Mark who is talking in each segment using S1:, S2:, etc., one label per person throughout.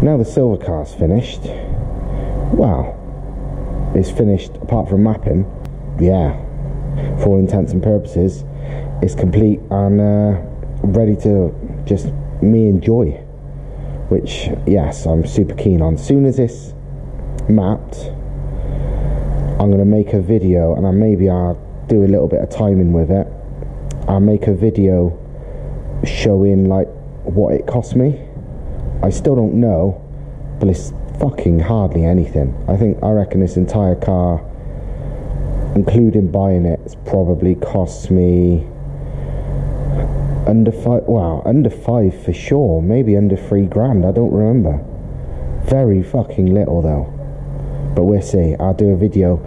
S1: Now the silver car's finished. Well, it's finished apart from mapping. Yeah, for all intents and purposes, it's complete and ready to just me enjoy. Which, yes, I'm super keen on. As soon as it's mapped, I'm going to make a video, and maybe I'll do a little bit of timing with it. I'll make a video showing like what it cost me. I still don't know, but it's fucking hardly anything. I reckon this entire car, including buying it, it's probably cost me under five for sure, maybe under $3,000, I don't remember. Very fucking little though, but we'll see. I'll do a video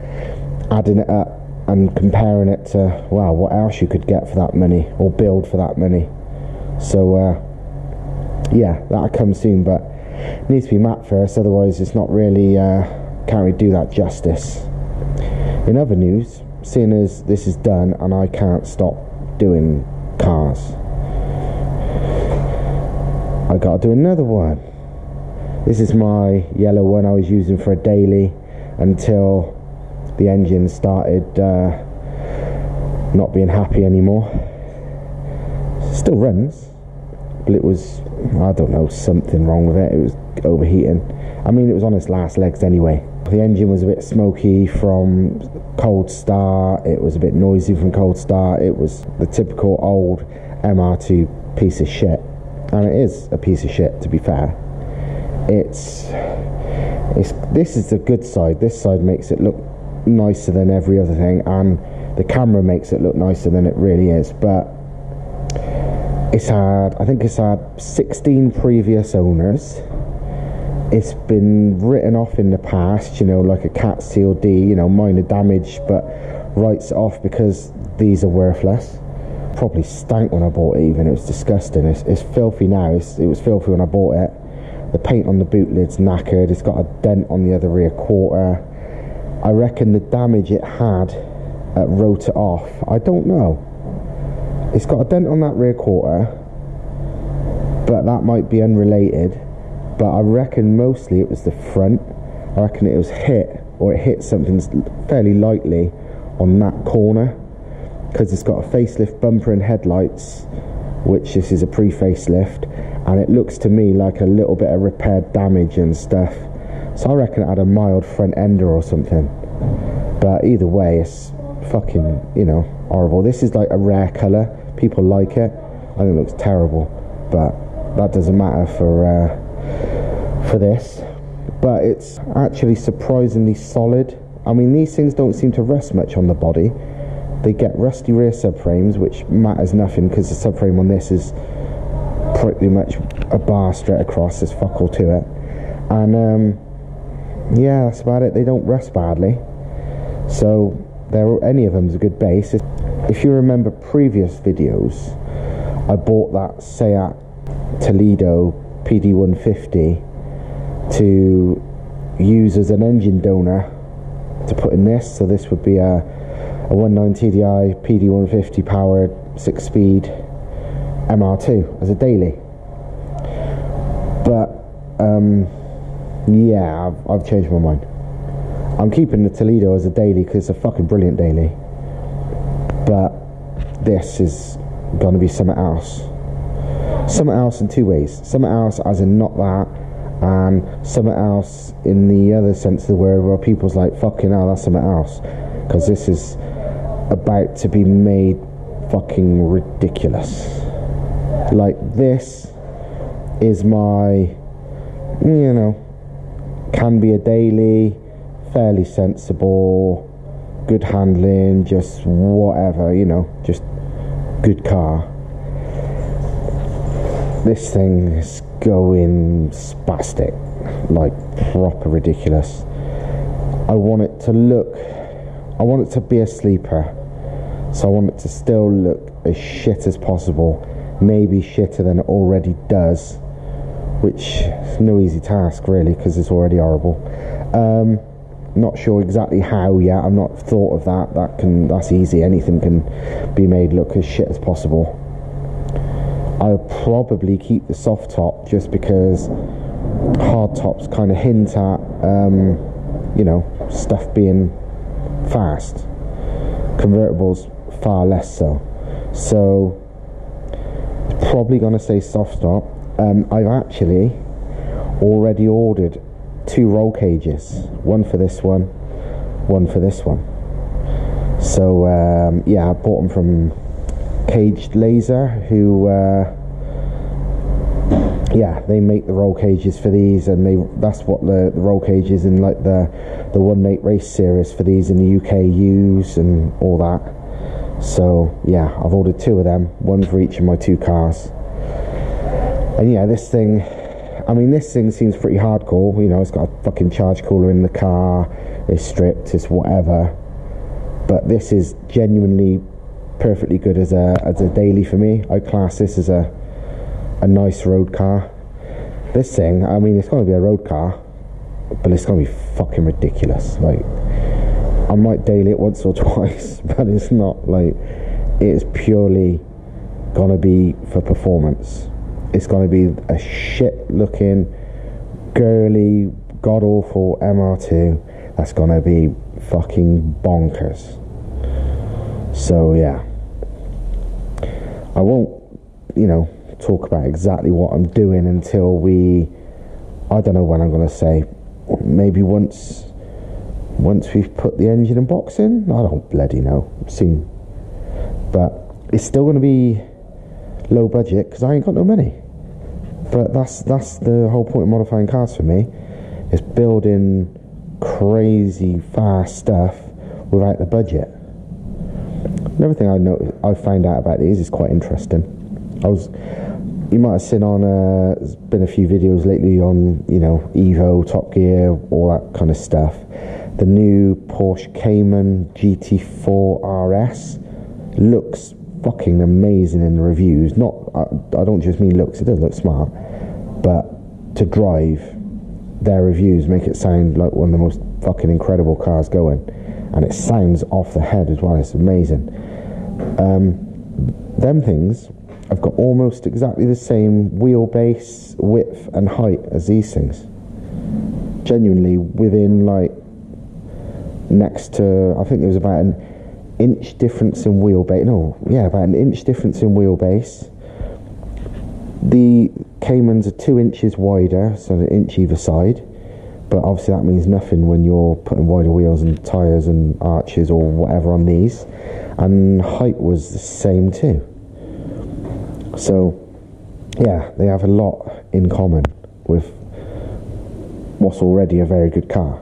S1: adding it up and comparing it to, well, what else you could get for that money or build for that money. So yeah, that'll come soon, but it needs to be mapped first, otherwise it's not really can't really do that justice. In other news, seeing as this is done and I can't stop doing cars, I gotta do another one. This is my yellow one I was using for a daily until the engine started not being happy anymore. Still runs, but it was, I don't know, something wrong with it. It was overheating. I mean, it was on its last legs anyway. The engine was a bit smoky from cold start. It was a bit noisy from cold start. It was the typical old MR2 piece of shit. And it is a piece of shit, to be fair. This is the good side. This side makes it look nicer than every other thing, and the camera makes it look nicer than it really is. But I think it's had 16 previous owners. It's been written off in the past, you know, like a cat COD, you know, minor damage, but writes it off because these are worthless. Probably stank when I bought it even. It was disgusting. It's filthy now. It was filthy when I bought it. The paint on the boot lid's knackered. It's got a dent on the other rear quarter. I reckon the damage it had wrote it off. I don't know. It's got a dent on that rear quarter, but that might be unrelated. But I reckon mostly it was the front. I reckon it was hit, or it hit something fairly lightly on that corner, because it's got a facelift bumper and headlights, which this is a pre-facelift, and it looks to me like a little bit of repaired damage and stuff. So I reckon it had a mild front ender or something. But either way, it's fucking, you know, horrible. This is like a rare colour. People like it. I think it looks terrible, but that doesn't matter for this. But it's actually surprisingly solid. I mean, these things don't seem to rust much on the body. They get rusty rear subframes, which matters nothing because the subframe on this is pretty much a bar straight across. There's fuck all to it. And yeah, that's about it. They don't rust badly. So any of them is a good base. If you remember previous videos, I bought that Seat Toledo PD150 to use as an engine donor to put in this. So this would be a 1.9 TDI PD150 powered 6-speed MR2 as a daily. But yeah, I've changed my mind. I'm keeping the Toledo as a daily because it's a fucking brilliant daily. But this is going to be something else. Something else in two ways. Something else as in not that, and something else in the other sense of the word where people's like, fucking hell, that's something else. Because this is about to be made fucking ridiculous. Like, this is my, you know, can be a daily, fairly sensible, good handling, just whatever, you know, just good car. This thing is going spastic, like proper ridiculous. I want it to be a sleeper, so I want it to still look as shit as possible, maybe shitter than it already does, which is no easy task really, because it's already horrible. Not sure exactly how yet. I've not thought of that. That's easy. Anything can be made look as shit as possible. I'll probably keep the soft top just because hard tops kind of hint at, you know, stuff being fast. Convertibles far less so. So probably going to say soft stop. I've actually already ordered 2 roll cages, one for this one for this one. So yeah, I bought them from Caged Laser, who yeah, they make the roll cages for these, and that's what the roll cages in like the 1-8 race series for these in the UK use and all that. So yeah, I've ordered 2 of them, one for each of my 2 cars. And yeah, this thing, I mean, this thing seems pretty hardcore. You know, it's got a fucking charge cooler in the car, it's stripped, it's whatever. But this is genuinely perfectly good as a daily for me. I class this as a nice road car. This thing, I mean, it's going to be a road car, but it's going to be fucking ridiculous. Like, I might daily it once or twice, but it's not like, it's purely going to be for performance. It's going to be a shit looking, girly, god awful MR2 that's going to be fucking bonkers. So yeah, I won't, you know, talk about exactly what I'm doing until I don't know when I'm going to say, maybe once we've put the engine and box in. I don't bloody know, soon. But it's still going to be low budget because I ain't got no money. But that's the whole point of modifying cars for me, is building crazy fast stuff without the budget. Another thing I found out about these is quite interesting. You might have seen on there's been a few videos lately on, you know, Evo, Top Gear, all that kind of stuff. The new Porsche Cayman GT4 RS looks fucking amazing in the reviews. I don't just mean looks, it does look smart, but to drive, their reviews make it sound like one of the most fucking incredible cars going, and it sounds off the head as well. It's amazing. Them things have got almost exactly the same wheelbase, width and height as these things. Genuinely within like next to, I think there was about an inch difference in wheelbase. No, yeah, about an inch difference in wheelbase. The Caymans are 2 inches wider, so an inch either side. But obviously that means nothing when you're putting wider wheels and tyres and arches or whatever on these. And height was the same too. So yeah, they have a lot in common with what's already a very good car.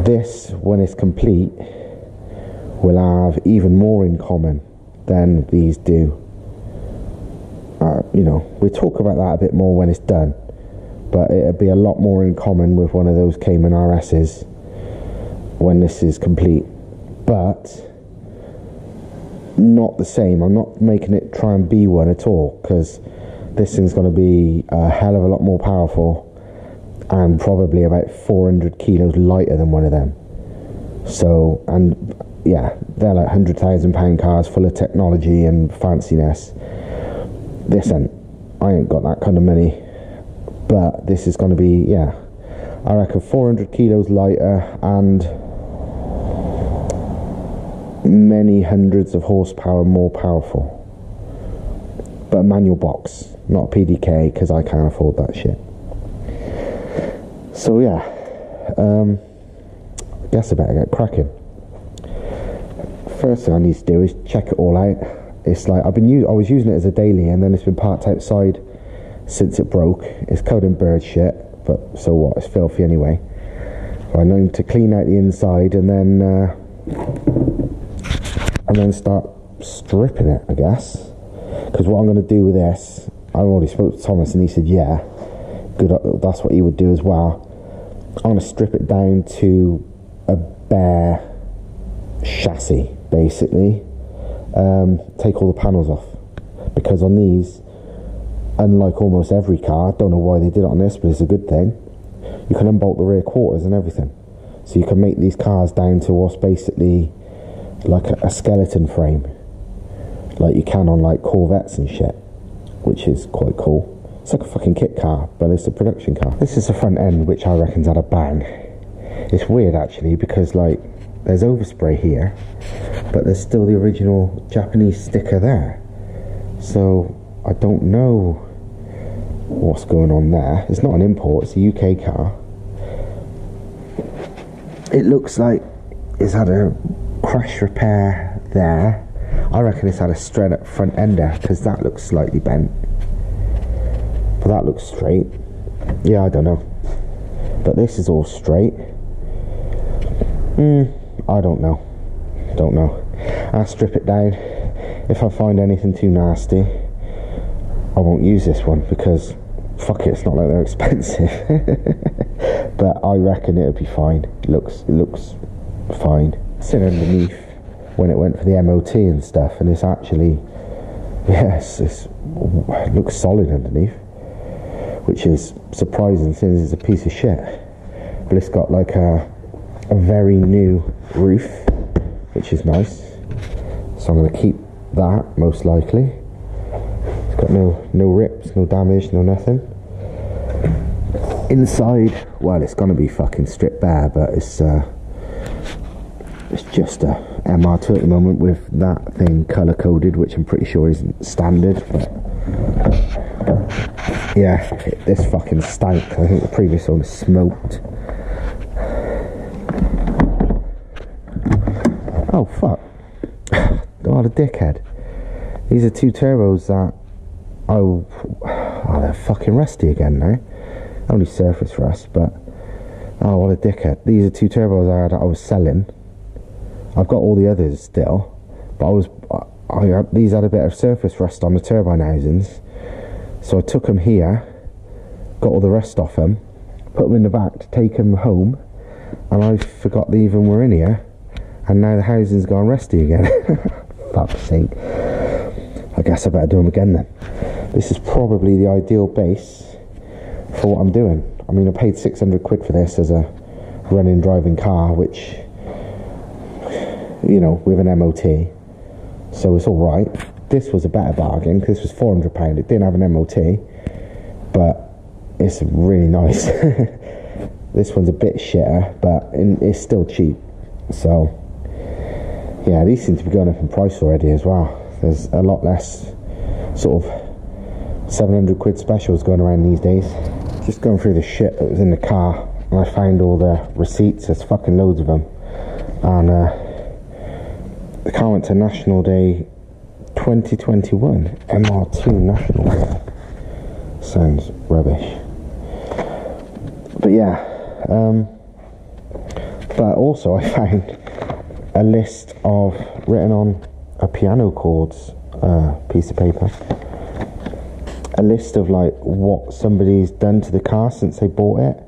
S1: This, when it's complete, will have even more in common than these do. You know, we'll talk about that a bit more when it's done, but it'll be a lot more in common with one of those Cayman RS's when this is complete. But not the same. I'm not making it try and be one at all, because this thing's going to be a hell of a lot more powerful and probably about 400 kilos lighter than one of them. So, and yeah, they're like £100,000 cars full of technology and fanciness. This ain't, I ain't got that kind of money, but this is going to be, yeah, I reckon 400 kilos lighter and many hundreds of horsepower more powerful. But a manual box, not a PDK, because I can't afford that shit. So yeah, I guess I better get cracking. First thing I need to do is check it all out. It's like I was using it as a daily, and then it's been parked outside since it broke. It's covered in bird shit, but so what? It's filthy anyway. So I need to clean out the inside and then start stripping it, I guess. Because what I'm going to do with this, I already spoke to Thomas and he said, yeah, good. That's what he would do as well. I'm going to strip it down to a bare chassis, basically. Take all the panels off, because on these, unlike almost every car, I don't know why they did it on this, but it's a good thing, you can unbolt the rear quarters and everything, so you can make these cars down to what's basically like a skeleton frame, like you can on like Corvettes and shit, which is quite cool. It's like a fucking kit car, but it's a production car. This is the front end, which I reckon's had a bang. It's weird actually, because like there's overspray here, but there's still the original Japanese sticker there. So I don't know what's going on there. It's not an import, it's a UK car. It looks like it's had a crash repair there. I reckon it's had a straight up front ender, because that looks slightly bent. But that looks straight. Yeah, I don't know. But this is all straight. I don't know. Don't know. I'll strip it down. If I find anything too nasty, I won't use this one, because fuck it, it's not like they're expensive. But I reckon it'll be fine. It looks fine. It's in underneath when it went for the MOT and stuff, and it's actually, yes, it looks solid underneath, which is surprising since it's a piece of shit. But it's got like a very new roof, which is nice, so I'm going to keep that most likely. It's got no rips, no damage, no nothing. Inside, well, it's going to be fucking stripped bare, but it's just a MR2 at the moment with that thing colour coded, which I'm pretty sure isn't standard. But yeah, this fucking stank. I think the previous one smoked. Oh fuck. What a dickhead. These are two turbos that oh they're fucking rusty again now. Only surface rust, but oh, what a dickhead. These are two turbos I was selling. I've got all the others still, but these had a bit of surface rust on the turbine housings, so I took them here, got all the rust off them, put them in the back to take them home, and I forgot they even were in here, and now the housing's gone rusty again. Fuck's sake. I guess I better do them again then. This is probably the ideal base for what I'm doing. I mean, I paid 600 quid for this as a running driving car, which, you know, with an MOT, so it's alright. This was a better bargain because this was £400. It didn't have an MOT, but it's really nice. This one's a bit shitter, but it's still cheap. So yeah, these seem to be going up in price already as well. There's a lot less sort of 700 quid specials going around these days. Just going through the shit that was in the car, and I found all the receipts. There's fucking loads of them. And the car went to National Day 2021, MR2 National Day. Sounds rubbish. But yeah, but also I found a list of, written on a piano chords piece of paper, a list of like what somebody's done to the car since they bought it.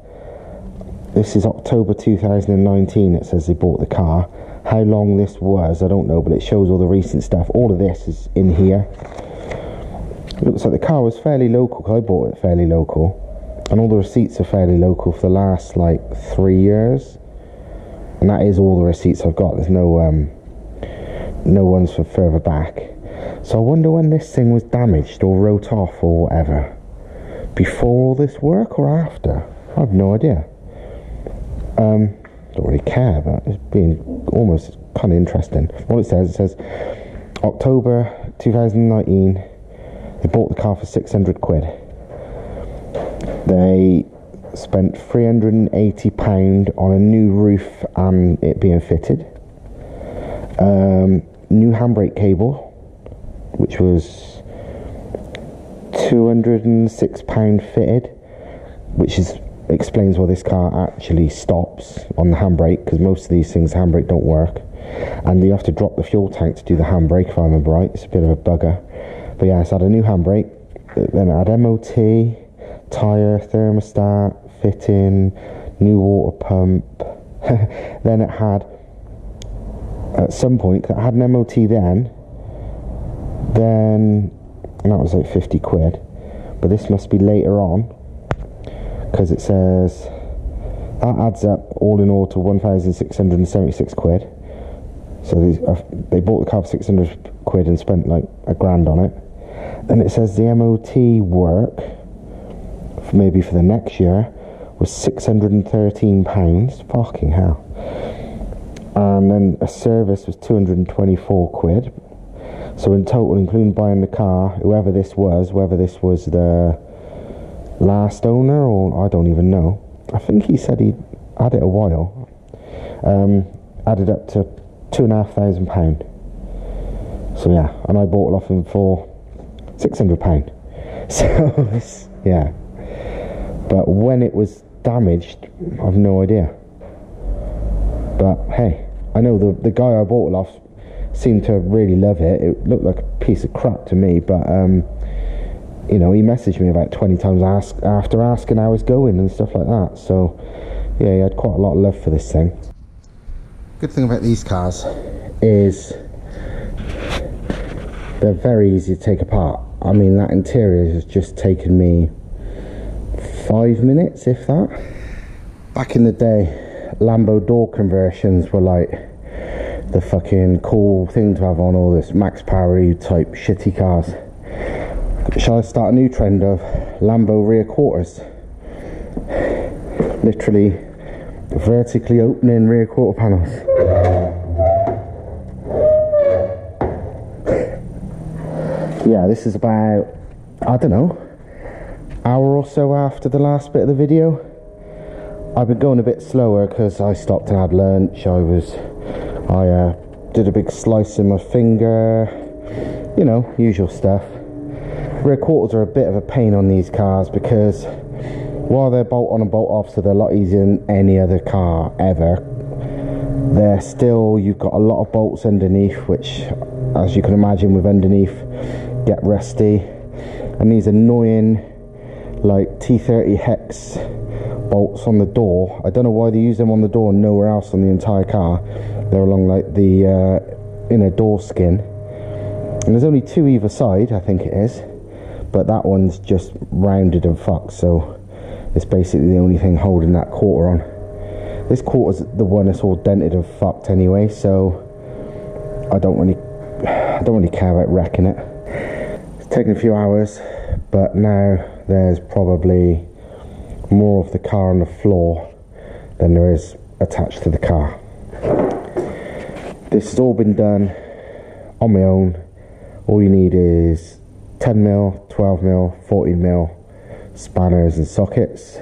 S1: This is October 2019. It says they bought the car. How long this was, I don't know, but it shows all the recent stuff. All of this is in here. It looks like the car was fairly local, because I bought it fairly local, and all the receipts are fairly local for the last like 3 years, and that is all the receipts I've got. There's no ones from further back. So I wonder when this thing was damaged or wrote off or whatever. Before all this work or after? I have no idea. Don't really care, but it's being almost kind of interesting. What it says October 2019, they bought the car for 600 quid. They spent £380 on a new roof and it being fitted. New handbrake cable, which was £206 fitted, which explains why this car actually stops on the handbrake, because most of these things, the handbrake don't work, and you have to drop the fuel tank to do the handbrake, if I remember right. It's a bit of a bugger. But yeah, it's had a new handbrake, then it had MOT, tyre, thermostat, fitting, new water pump. Then it had, at some point, it had an MOT then, and that was like 50 quid, but this must be later on, because it says that adds up all in all to 1,676 quid. So they bought the car for 600 quid and spent like £1,000 on it. Then it says the MOT work maybe for the next year, was £613. Fucking hell. And then a service was 224 quid. So in total, including buying the car, whoever this was, whether this was the last owner or I don't even know, I think he said he'd had it a while, added up to £2,500. So yeah, and I bought it off him for £600. So yeah, but when it was damaged, I've no idea. But hey, I know the guy I bought it off seemed to really love it. It looked like a piece of crap to me, but you know, he messaged me about 20 times after asking how it's going and stuff like that. So yeah, he had quite a lot of love for this thing. Good thing about these cars is they're very easy to take apart. I mean, that interior has just taken me 5 minutes, if that. Back in the day, Lambo door conversions were like the fucking cool thing to have on all this Max Power type shitty cars. Shall I start a new trend of Lambo rear quarters? Literally vertically opening rear quarter panels. Yeah, this is about, I don't know, hour or so after the last bit of the video. I've been going a bit slower because I stopped and had lunch. I did a big slice in my finger, you know, usual stuff. Rear quarters are a bit of a pain on these cars because while they're bolt on and bolt off, so they're a lot easier than any other car ever, they're still, you've got a lot of bolts underneath, which, as you can imagine, with underneath, get rusty. And these annoying like T30 hex bolts on the door, I don't know why they use them on the door and nowhere else on the entire car. They're along like the inner door skin, and there's only two either side, I think it is, but that one's just rounded and fucked, so it's basically the only thing holding that quarter on. This quarter's the one that's all dented and fucked anyway, so I don't really care about wrecking it. It's taken a few hours, but now there's probably more of the car on the floor than there is attached to the car. This has all been done on my own. All you need is 10mm, 12mm, 14mm spanners and sockets,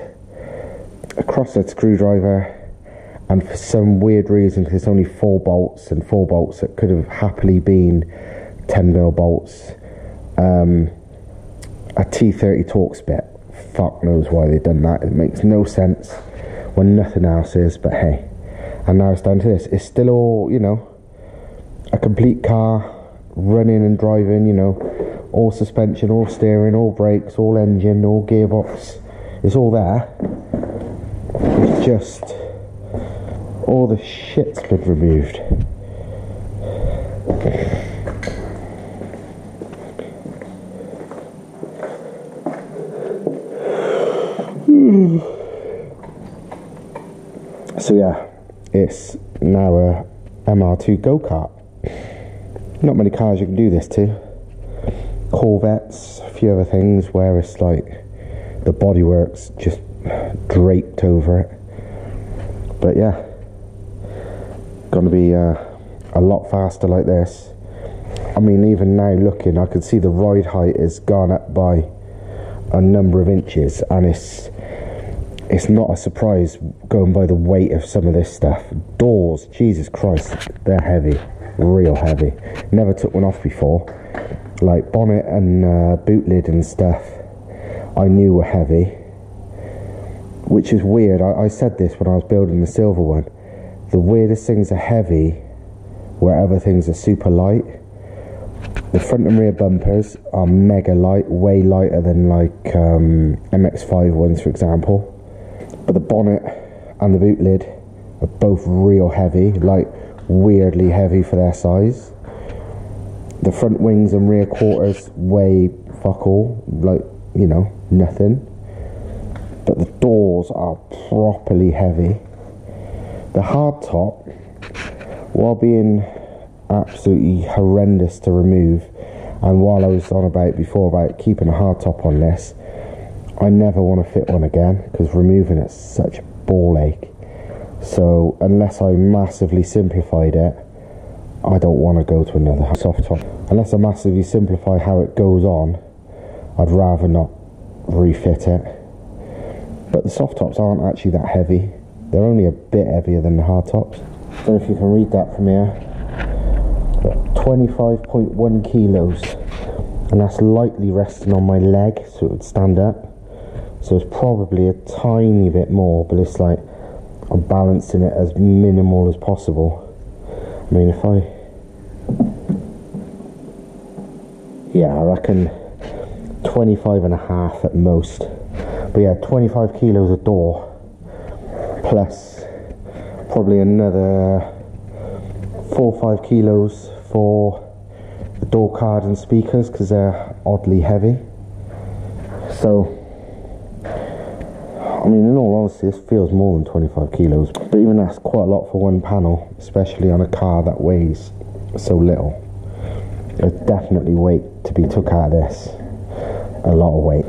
S1: a crosshead screwdriver, and for some weird reason, because it's only 4 bolts and 4 bolts that could have happily been 10mm bolts, a T30 Torx bit. Fuck knows why they've done that. It makes no sense when nothing else is, but hey. And now it's down to this. It's still all, you know, a complete car, running and driving, you know, all suspension, all steering, all brakes, all engine, all gearbox. It's all there. It's just all the shit's been removed. So yeah, it's now a MR2 go-kart. Not many cars you can do this to. Corvettes, a few other things where it's like the bodywork's just draped over it. But yeah, gonna be a lot faster like this. I mean, even now looking, I can see the ride height has gone up by a number of inches, and it's not a surprise going by the weight of some of this stuff. Doors, Jesus Christ, they're heavy, real heavy. Never took one off before. Like bonnet and boot lid and stuff, I knew were heavy, which is weird. I said this when I was building the silver one. The weirdest things are heavy where other things are super light. The front and rear bumpers are mega light, way lighter than like MX-5 ones, for example. But the bonnet and the boot lid are both real heavy, like weirdly heavy for their size. The front wings and rear quarters weigh fuck all, like, you know, nothing. But the doors are properly heavy. The hardtop, while being absolutely horrendous to remove, and while I was on about before about keeping a hardtop on this, I never want to fit one again because removing it's such a ball ache. So unless I massively simplified it, I don't want to go to another soft top. Unless I massively simplify how it goes on, I'd rather not refit it. But the soft tops aren't actually that heavy. They're only a bit heavier than the hard tops. I don't know if you can read that from here. But 25.1 kilos. And that's lightly resting on my leg so it would stand up. So it's probably a tiny bit more, but it's like I'm balancing it as minimal as possible. I mean, if yeah, I reckon 25 and a half at most. But yeah, 25 kilos a door, plus probably another 4 or 5 kilos for the door card and speakers because they're oddly heavy. So, I mean, in all honesty, this feels more than 25 kilos. But even that's quite a lot for one panel, especially on a car that weighs so little. There's definitely weight to be took out of this. A lot of weight.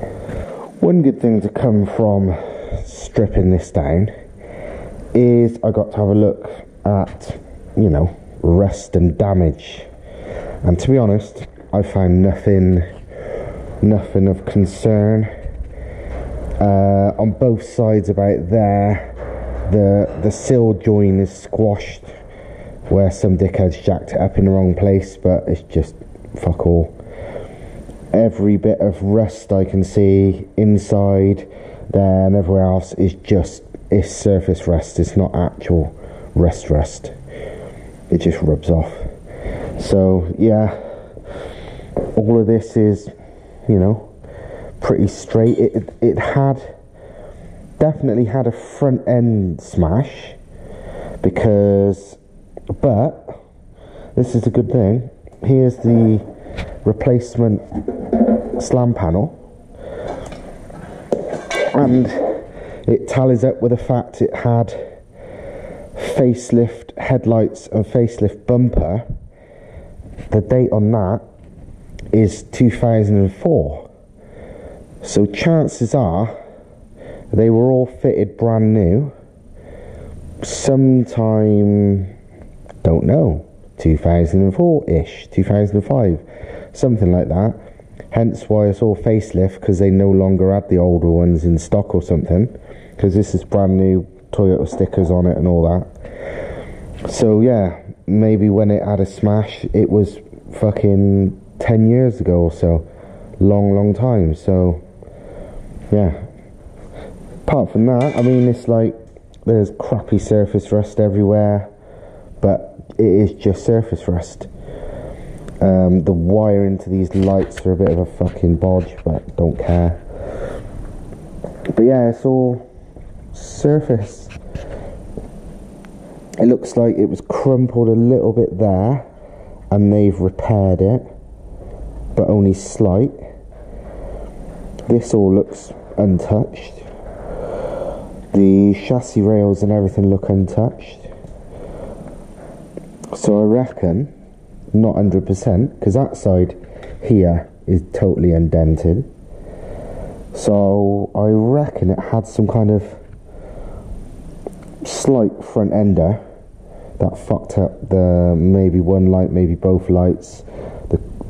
S1: One good thing to come from stripping this down is I got to have a look at, you know, rust and damage. And to be honest, I found nothing of concern. On both sides about there, the sill joint is squashed where some dickheads jacked it up in the wrong place, but it's just fuck all. Every bit of rust I can see inside there and everywhere else is just, it's surface rust. It's not actual rust. It just rubs off. So yeah, all of this is, you know, pretty straight. It had definitely had a front end smash because, but this is a good thing. Here's the replacement slam panel, and it tallies up with the fact it had facelift headlights and facelift bumper. The date on that is 2004, so chances are they were all fitted brand new sometime, don't know, 2004-ish, 2005, something like that. Hence why it's all facelift, because they no longer had the older ones in stock or something, because this is brand new Toyota stickers on it and all that. So yeah, maybe when it had a smash, it was fucking 10 years ago or so. Long time. So yeah, apart from that, I mean, it's like there's crappy surface rust everywhere, but it is just surface rust. The wiring to these lights are a bit of a fucking bodge, but don't care. But yeah, it's all surface. It looks like it was crumpled a little bit there, and they've repaired it, but only slight. This all looks untouched. The chassis rails and everything look untouched. So I reckon, not 100%, because that side here is totally indented. So I reckon it had some kind of slight front ender that fucked up the maybe one light, maybe both lights,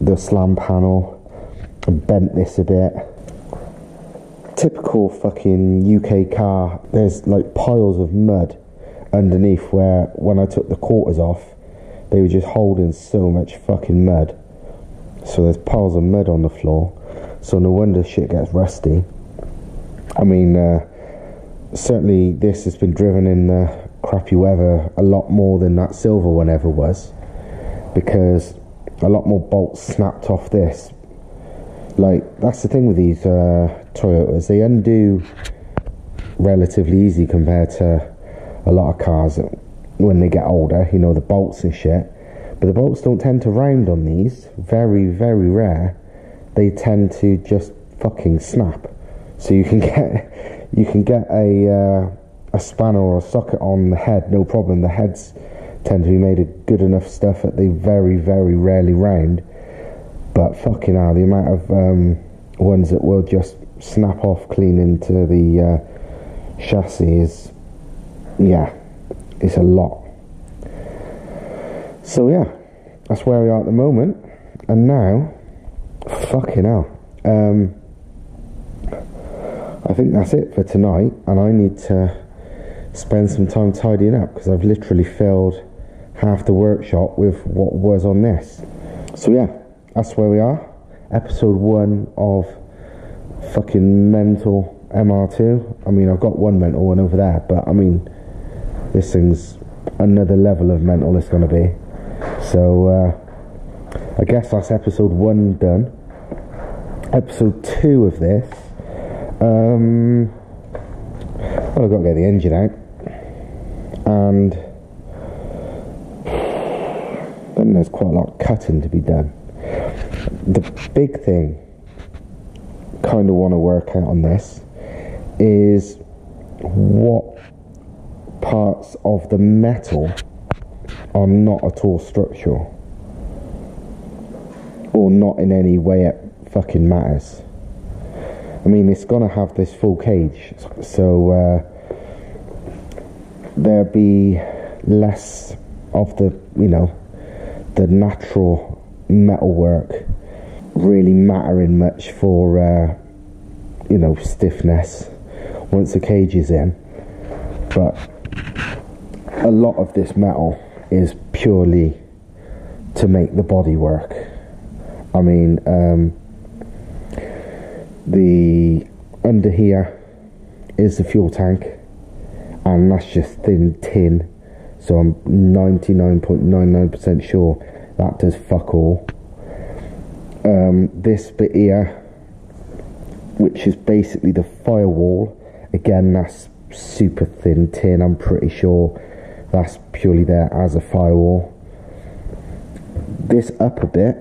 S1: the slam panel, and bent this a bit. Typical fucking UK car, there's like piles of mud underneath where when I took the quarters off, they were just holding so much fucking mud. So there's piles of mud on the floor. So no wonder shit gets rusty. I mean, certainly this has been driven in crappy weather a lot more than that silver one ever was, because a lot more bolts snapped off this. Like, that's the thing with these Toyotas, they undo relatively easy compared to a lot of cars when they get older, you know, the bolts and shit. But the bolts don't tend to round on these, very rare. They tend to just fucking snap. So you can get a spanner or a socket on the head, no problem. The heads tend to be made of good enough stuff that they very rarely round. But fucking hell, the amount of ones that will just snap off cleaning to the chassis is, yeah, it's a lot. So yeah, that's where we are at the moment. And now, fucking hell, I think that's it for tonight, and I need to spend some time tidying up because I've literally filled half the workshop with what was on this. So yeah, that's where we are. Episode 1 of fucking mental MR2. I mean, I've got one mental one over there, but I mean, this thing's another level of mental it's going to be. So I guess that's episode 1 done. Episode 2 of this, well, I've got to get the engine out, and then there's quite a lot of cutting to be done. The big thing kind of want to work out on this is what parts of the metal are not at all structural, or not in any way it fucking matters. I mean, it's gonna have this full cage, so there'll be less of the, you know, the natural metalwork really mattering much for you know, stiffness once the cage is in. But a lot of this metal is purely to make the body work. I mean, the under here is the fuel tank, and that's just thin tin, so I'm 99.99% sure that does fuck all. This bit here, which is basically the firewall, again, that's super thin tin. I'm pretty sure that's purely there as a firewall. This upper bit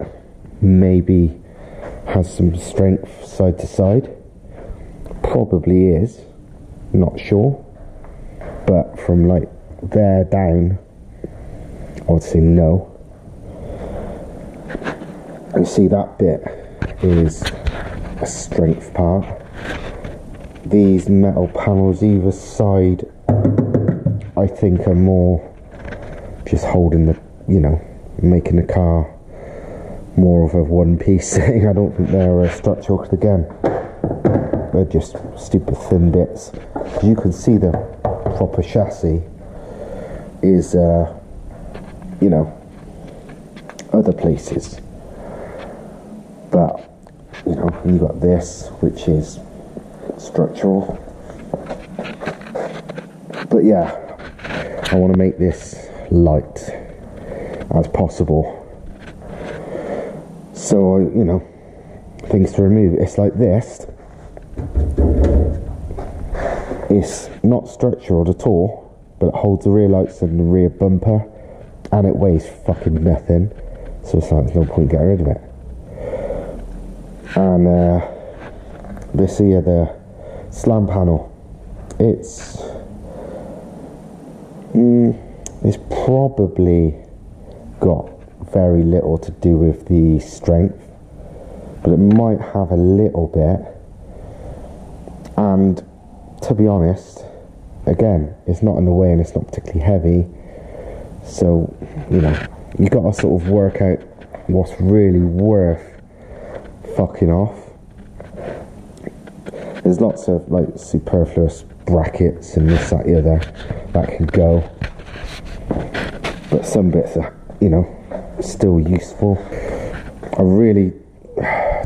S1: maybe has some strength side to side, probably is, not sure, but from like there down I would say no. And see, that bit is a strength part. These metal panels either side I think are more just holding the, you know, making the car more of a one-piece thing. I don't think they're structural, because again, they're just stupid thin bits. You can see the proper chassis is, you know, other places. But, you know, you got this, which is structural. But yeah, I want to make this light as possible. So, you know, things to remove. It's like this. It's not structural at all, but it holds the rear lights and the rear bumper, and it weighs fucking nothing. So it's like there's no point getting rid of it. And this here, the slam panel, it's probably got very little to do with the strength, but it might have a little bit. And to be honest, again, it's not in the way and it's not particularly heavy, so, you know, you got to sort of work out what's really worth fucking off. There's lots of like superfluous brackets and this, that, the other that can go, but some bits are, you know, still useful. I really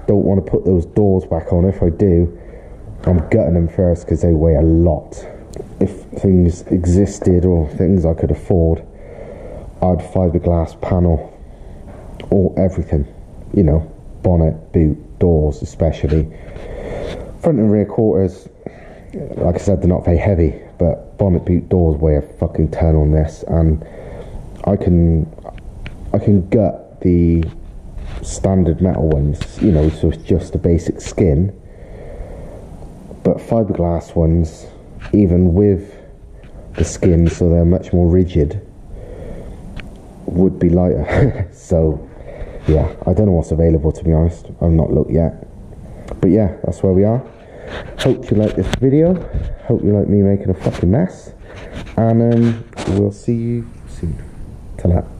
S1: don't want to put those doors back on. If I do, I'm gutting them first because they weigh a lot. If things existed or things I could afford, I'd fiberglass panel or everything, you know, bonnet, boot, doors especially. Front and rear quarters, like I said, they're not very heavy, but bonnet, boot, doors weigh a fucking ton on this, and I can gut the standard metal ones, you know, so it's just a basic skin. But fiberglass ones, even with the skin, so they're much more rigid, would be lighter. So yeah, I don't know what's available, to be honest. I've not looked yet, but yeah, that's where we are. Hope you like this video. Hope you like me making a fucking mess. And we'll see you soon. Ta-la.